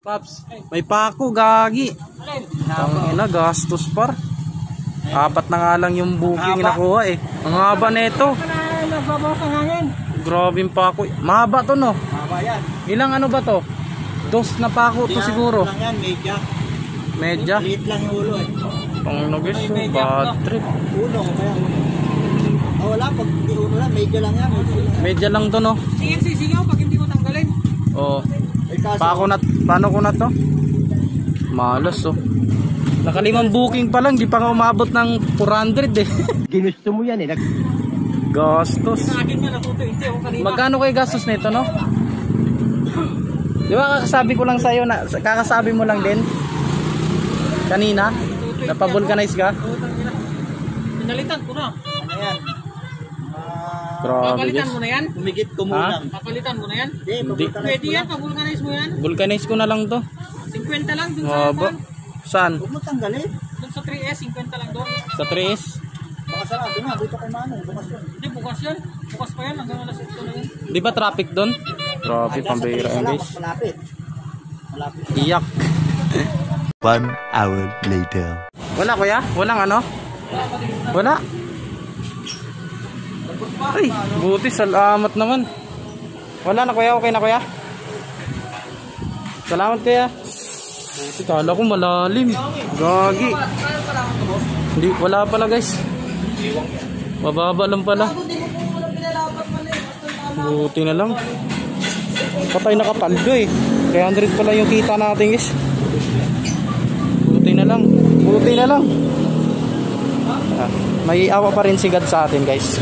Paps, may pako, gagi. Ang ina, gastos par. Apat na nga lang yung booking nakuha eh. Ang haba nito. Grabe yung pako. Mahaba to no? Mahaba yan. Ilang ano ba to? Dos na pako to siguro. Lang yan, medya. Medya? Liit lang yung ulo eh. Pang nagis, bad trip. Ulo, kaya ulo. Oh, wala, pag di ulo lang, medya lang yan. Medya lang to no? Sige, sisigaw pag hindi mo tanggalin. Oo. Pako na, paano ko na to? Malas oh. Nakalimang booking pa lang, di pa nga umabot ng 400 eh. Ginusto mo yan eh. Gastos. Sa akin nga natuto, hindi ako kanina. Magkano kayo gastos nito no? Di ba kakasabi ko lang sa'yo na, kakasabi mo lang din? Kanina? Napavulcanize ka? Pinalitan ko na. Ano yan? Grabe Papalitan guys. mo na yan? Humigit kumulang. Papalitan mo na yan? Hindi. Pwede yan, pag-vulcanize mo yan. Vulcanize ko na lang to. 50 lang dun sa Haba. Saan? Huwag mo tanggalin. dun sa 3S, 50 lang doon. Sa 3S? Baka sarado na, dito kay Manong. Bukas yun. Hindi, bukas yan. Bukas pa yan, hanggang alas 8 na yan. Di ba traffic doon? Grabe, pambihira yan guys. Malapit. Malapit. Iyak. 1 hour later. Wala kuya? Walang ano? Wala? Ay, buti, salamat naman. Wala na kuya, okay na kuya? Salamat kuya. Buti, kala ko malalim. Gagi. Hindi, wala pala guys. Mababa lang pala. Buti na lang. Patay nakapaldo eh. 300 pala yung kita natin guys. Buti na lang. Buti na lang. May awa pa rin si God sa atin guys.